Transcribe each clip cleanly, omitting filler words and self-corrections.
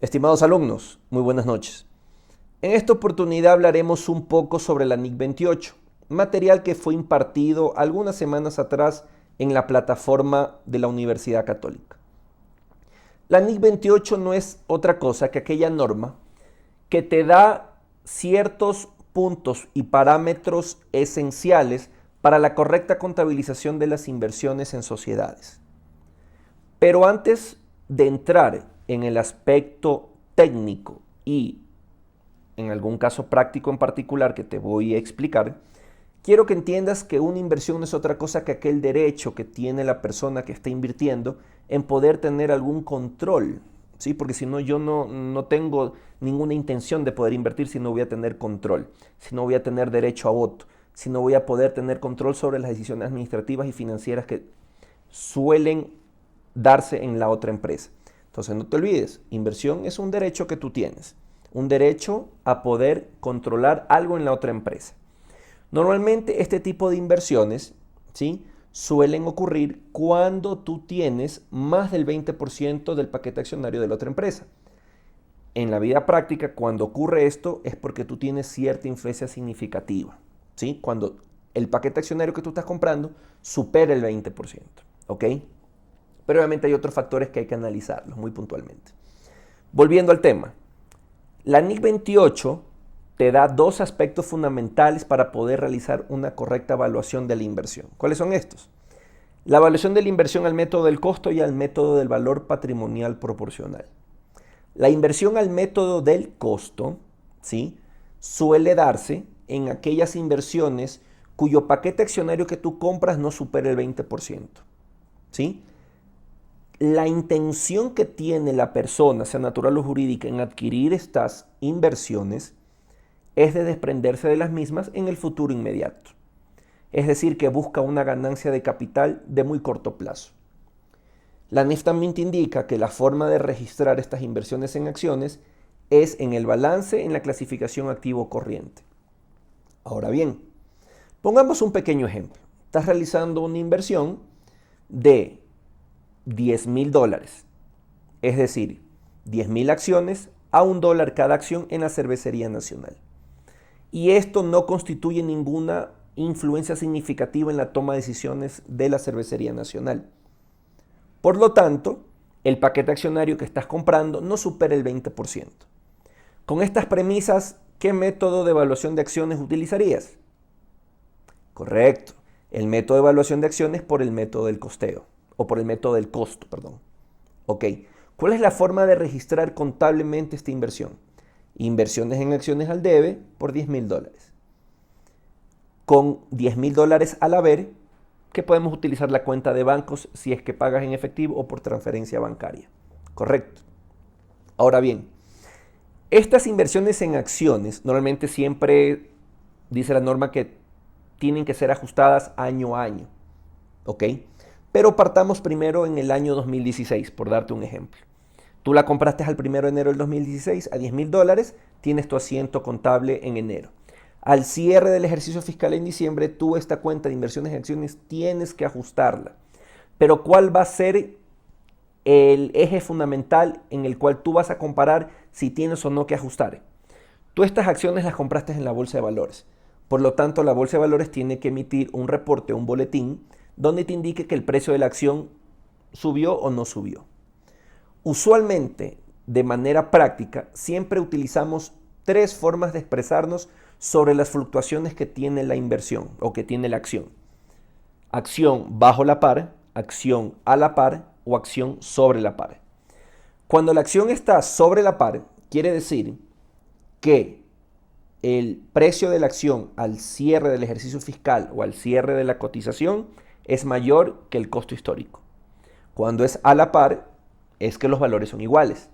Estimados alumnos, muy buenas noches. En esta oportunidad hablaremos un poco sobre la NIC 28, material que fue impartido algunas semanas atrás en la plataforma de la Universidad Católica. La NIC 28 no es otra cosa que aquella norma que te da ciertos puntos y parámetros esenciales para la correcta contabilización de las inversiones en sociedades. Pero antes de entrar en el aspecto técnico y en algún caso práctico en particular que te voy a explicar, quiero que entiendas que una inversión no es otra cosa que aquel derecho que tiene la persona que está invirtiendo en poder tener algún control, ¿sí? Porque si no, yo no tengo ninguna intención de poder invertir si no voy a tener control, si no voy a tener derecho a voto, si no voy a poder tener control sobre las decisiones administrativas y financieras que suelen darse en la otra empresa. Entonces no te olvides, inversión es un derecho que tú tienes, un derecho a poder controlar algo en la otra empresa. Normalmente este tipo de inversiones, ¿sí?, suelen ocurrir cuando tú tienes más del 20% del paquete accionario de la otra empresa. En la vida práctica, cuando ocurre esto es porque tú tienes cierta influencia significativa, ¿sí? Cuando el paquete accionario que tú estás comprando supera el 20%, ¿ok? Pero obviamente hay otros factores que hay que analizarlos muy puntualmente. Volviendo al tema, la NIC 28 te da dos aspectos fundamentales para poder realizar una correcta evaluación de la inversión. ¿Cuáles son estos? La evaluación de la inversión al método del costo y al método del valor patrimonial proporcional. La inversión al método del costo, ¿sí?, suele darse en aquellas inversiones cuyo paquete accionario que tú compras no supera el 20%, ¿sí? La intención que tiene la persona, sea natural o jurídica, en adquirir estas inversiones es de desprenderse de las mismas en el futuro inmediato. Es decir, que busca una ganancia de capital de muy corto plazo. La NIF también te indica que la forma de registrar estas inversiones en acciones es en el balance en la clasificación activo corriente. Ahora bien, pongamos un pequeño ejemplo. Estás realizando una inversión de $10,000, es decir, 10,000 acciones a $1 cada acción en la Cervecería Nacional. Y esto no constituye ninguna influencia significativa en la toma de decisiones de la Cervecería Nacional. Por lo tanto, el paquete accionario que estás comprando no supera el 20%. Con estas premisas, ¿qué método de evaluación de acciones utilizarías? Correcto, el método de evaluación de acciones por el método del costeo, o por el método del costo, perdón. Ok, ¿cuál es la forma de registrar contablemente esta inversión? Inversiones en acciones al debe por $10,000. Con $10,000 al haber, que podemos utilizar la cuenta de bancos si es que pagas en efectivo o por transferencia bancaria. Correcto. Ahora bien, estas inversiones en acciones normalmente siempre dice la norma que tienen que ser ajustadas año a año. ¿Ok? Pero partamos primero en el año 2016, por darte un ejemplo. Tú la compraste al 1 de enero del 2016 a $10,000, tienes tu asiento contable en enero. Al cierre del ejercicio fiscal en diciembre, tú esta cuenta de inversiones en acciones tienes que ajustarla. Pero ¿cuál va a ser el eje fundamental en el cual tú vas a comparar si tienes o no que ajustar? Tú estas acciones las compraste en la bolsa de valores. Por lo tanto, la bolsa de valores tiene que emitir un reporte, un boletín, donde te indique que el precio de la acción subió o no subió. Usualmente, de manera práctica, siempre utilizamos tres formas de expresarnos sobre las fluctuaciones que tiene la inversión o que tiene la acción. Acción bajo la par, acción a la par o acción sobre la par. Cuando la acción está sobre la par, quiere decir que el precio de la acción al cierre del ejercicio fiscal o al cierre de la cotización es mayor que el costo histórico. Cuando es a la par, es que los valores son iguales.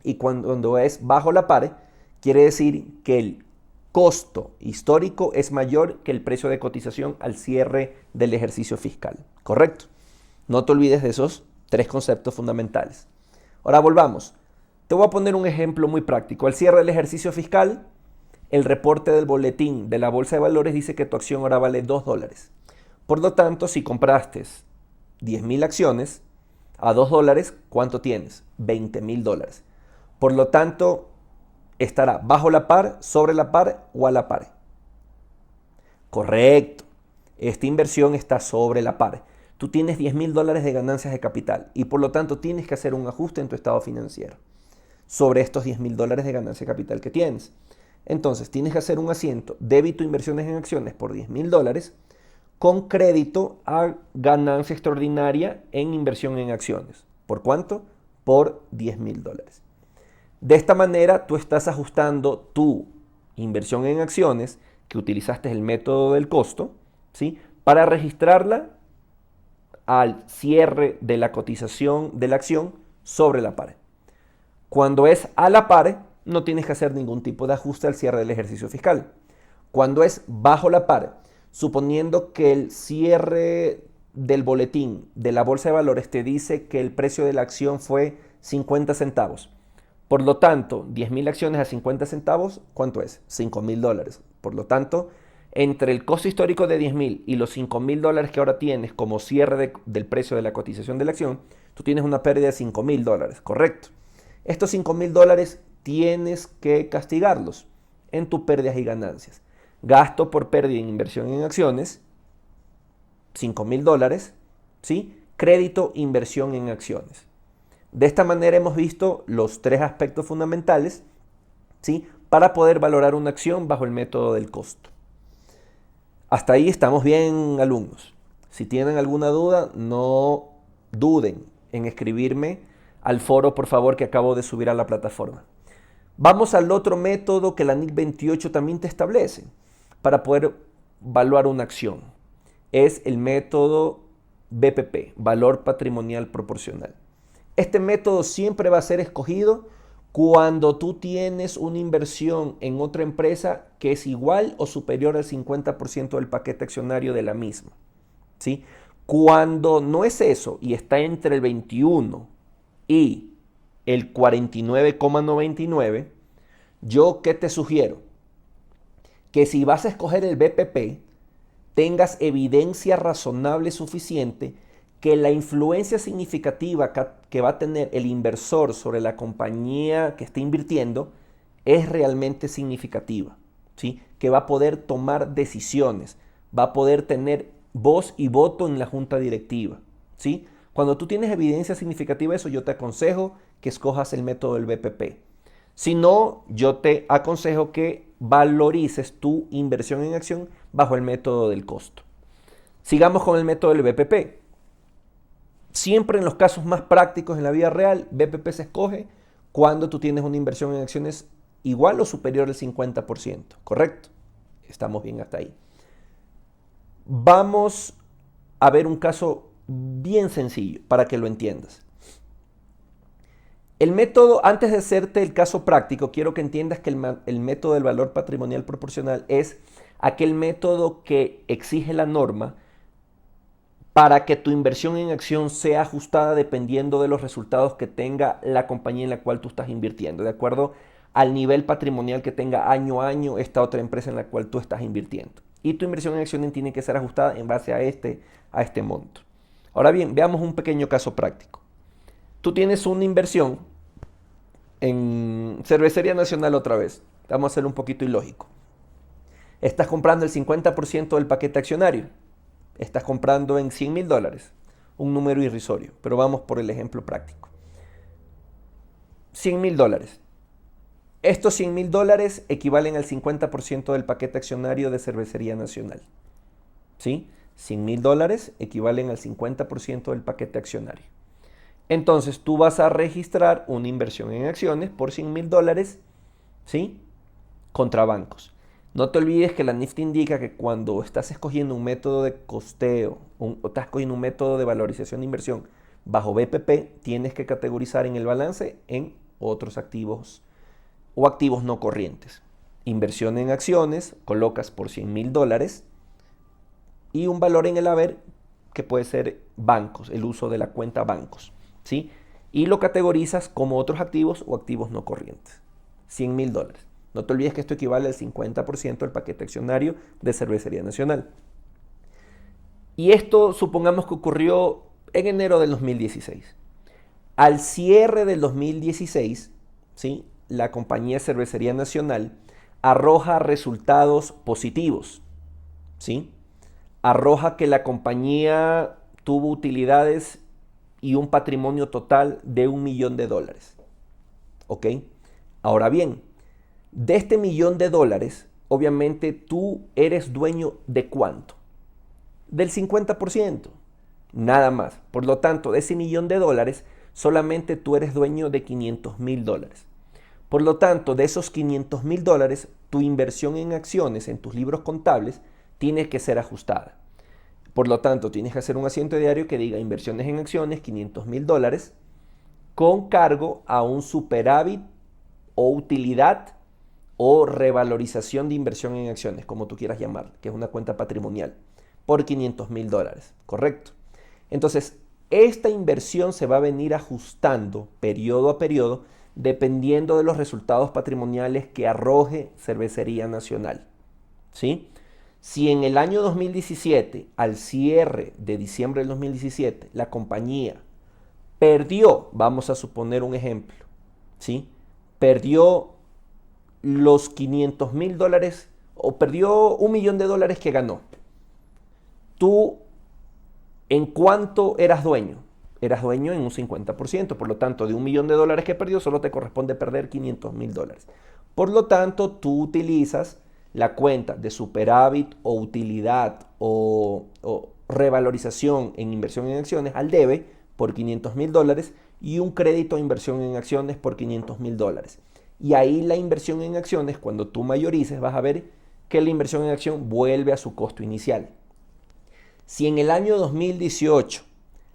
Y cuando es bajo la par, quiere decir que el costo histórico es mayor que el precio de cotización al cierre del ejercicio fiscal. ¿Correcto? No te olvides de esos tres conceptos fundamentales. Ahora volvamos. Te voy a poner un ejemplo muy práctico. Al cierre del ejercicio fiscal, el reporte del boletín de la bolsa de valores dice que tu acción ahora vale $2. Por lo tanto, si compraste 10,000 acciones a $2, ¿cuánto tienes? $20,000. Por lo tanto, estará bajo la par, sobre la par o a la par. Correcto. Esta inversión está sobre la par. Tú tienes $10,000 de ganancias de capital y por lo tanto tienes que hacer un ajuste en tu estado financiero sobre estos $10,000 de ganancia de capital que tienes. Entonces tienes que hacer un asiento débito inversiones en acciones por $10,000 con crédito a ganancia extraordinaria en inversión en acciones. ¿Por cuánto? Por $10,000. De esta manera tú estás ajustando tu inversión en acciones que utilizaste el método del costo, ¿sí? Para registrarla al cierre de la cotización de la acción sobre la par. Cuando es a la par, no tienes que hacer ningún tipo de ajuste al cierre del ejercicio fiscal. Cuando es bajo la par, suponiendo que el cierre del boletín de la bolsa de valores te dice que el precio de la acción fue 50 centavos. Por lo tanto, 10,000 acciones a 50 centavos, ¿cuánto es? $5,000. Por lo tanto, entre el costo histórico de 10,000 y los $5,000 que ahora tienes como cierre del precio de la cotización de la acción, tú tienes una pérdida de $5,000, ¿correcto? Estos $5,000 tienes que castigarlos en tus pérdidas y ganancias. Gasto por pérdida en inversión en acciones, $5,000, ¿sí? Crédito, inversión en acciones. De esta manera hemos visto los tres aspectos fundamentales, ¿sí? Para poder valorar una acción bajo el método del costo. Hasta ahí estamos bien, alumnos. Si tienen alguna duda, no duden en escribirme al foro, por favor, que acabo de subir a la plataforma. Vamos al otro método que la NIC 28 también te establece para poder evaluar una acción. Es el método BPP, valor patrimonial proporcional. Este método siempre va a ser escogido cuando tú tienes una inversión en otra empresa que es igual o superior al 50% del paquete accionario de la misma, ¿sí? Cuando no es eso y está entre el 21 y el 49,99, ¿yo qué te sugiero? Que si vas a escoger el BPP, tengas evidencia razonable suficiente que la influencia significativa que va a tener el inversor sobre la compañía que está invirtiendo es realmente significativa, ¿sí? Que va a poder tomar decisiones, va a poder tener voz y voto en la junta directiva, ¿sí? Cuando tú tienes evidencia significativa de eso, yo te aconsejo que escojas el método del BPP. Si no, yo te aconsejo que valorices tu inversión en acción bajo el método del costo. Sigamos con el método del BPP. Siempre en los casos más prácticos en la vida real, BPP se escoge cuando tú tienes una inversión en acciones igual o superior al 50%, ¿correcto? Estamos bien hasta ahí. Vamos a ver un caso bien sencillo para que lo entiendas. El método, antes de hacerte el caso práctico, quiero que entiendas que el método del valor patrimonial proporcional es aquel método que exige la norma para que tu inversión en acción sea ajustada dependiendo de los resultados que tenga la compañía en la cual tú estás invirtiendo, de acuerdo al nivel patrimonial que tenga año a año esta otra empresa en la cual tú estás invirtiendo. Y tu inversión en acciones tiene que ser ajustada en base a este monto. Ahora bien, veamos un pequeño caso práctico. Tú tienes una inversión en Cervecería Nacional otra vez. Vamos a hacer un poquito ilógico. Estás comprando el 50% del paquete accionario. Estás comprando en $100,000, un número irrisorio, pero vamos por el ejemplo práctico. $100,000. Estos $100,000 equivalen al 50% del paquete accionario de Cervecería Nacional. ¿Sí? $100,000 equivalen al 50% del paquete accionario. Entonces tú vas a registrar una inversión en acciones por $100,000, ¿sí? Contra bancos. No te olvides que la NIF te indica que cuando estás escogiendo un método de costeo o estás escogiendo un método de valorización de inversión bajo BPP, tienes que categorizar en el balance en otros activos o activos no corrientes. Inversión en acciones, colocas por $100,000 y un valor en el haber que puede ser bancos, el uso de la cuenta bancos, ¿sí? Y lo categorizas como otros activos o activos no corrientes. $100,000. No te olvides que esto equivale al 50% del paquete accionario de Cervecería Nacional. Y esto supongamos que ocurrió en enero del 2016. Al cierre del 2016, ¿sí? La compañía Cervecería Nacional arroja resultados positivos, ¿sí? Arroja que la compañía tuvo utilidades y un patrimonio total de $1.000.000, ¿ok? Ahora bien, de este $1.000.000, obviamente tú eres dueño de ¿cuánto? Del 50%, nada más. Por lo tanto, de ese $1.000.000, solamente tú eres dueño de $500.000. Por lo tanto, de esos $500.000, tu inversión en acciones en tus libros contables tiene que ser ajustada. Por lo tanto, tienes que hacer un asiento diario que diga inversiones en acciones, $500.000, con cargo a un superávit o utilidad o revalorización de inversión en acciones, como tú quieras llamar, que es una cuenta patrimonial, por $500.000, ¿correcto? Entonces, esta inversión se va a venir ajustando periodo a periodo dependiendo de los resultados patrimoniales que arroje Cervecería Nacional, ¿sí? Si en el año 2017, al cierre de diciembre del 2017, la compañía perdió, vamos a suponer un ejemplo, ¿sí? Perdió los $500.000 o perdió $1.000.000 que ganó. ¿Tú en cuánto eras dueño? Eras dueño en un 50%, por lo tanto, de $1.000.000 que perdió, solo te corresponde perder $500.000. Por lo tanto, tú utilizas la cuenta de superávit o utilidad o revalorización en inversión en acciones al debe por $500.000 y un crédito a inversión en acciones por $500.000. Y ahí la inversión en acciones, cuando tú mayorices, vas a ver que la inversión en acción vuelve a su costo inicial. Si en el año 2018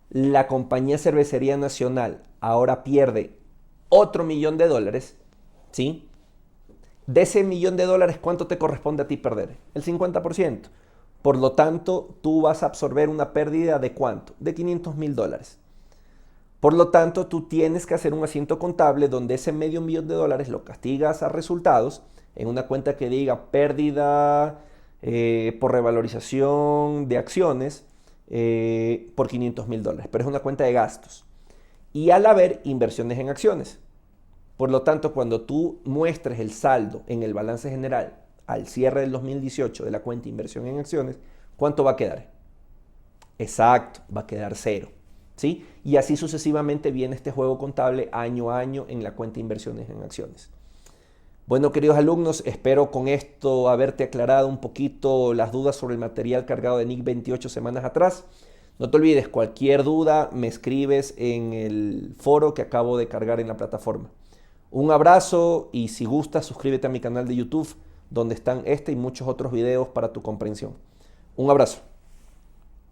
la compañía Cervecería Nacional ahora pierde otro $1.000.000, ¿sí? De ese $1.000.000, ¿cuánto te corresponde a ti perder? El 50%. Por lo tanto, tú vas a absorber una pérdida de ¿cuánto? De $500.000. Por lo tanto, tú tienes que hacer un asiento contable donde ese $500.000 lo castigas a resultados en una cuenta que diga pérdida por revalorización de acciones por $500.000. Pero es una cuenta de gastos. Y al haber inversiones en acciones. Por lo tanto, cuando tú muestres el saldo en el balance general al cierre del 2018 de la cuenta inversión en acciones, ¿cuánto va a quedar? Exacto, va a quedar cero, ¿sí? Y así sucesivamente viene este juego contable año a año en la cuenta inversiones en acciones. Bueno, queridos alumnos, espero con esto haberte aclarado un poquito las dudas sobre el material cargado de NIC 28 semanas atrás. No te olvides, cualquier duda me escribes en el foro que acabo de cargar en la plataforma. Un abrazo y si gustas, suscríbete a mi canal de YouTube donde están este y muchos otros videos para tu comprensión. Un abrazo.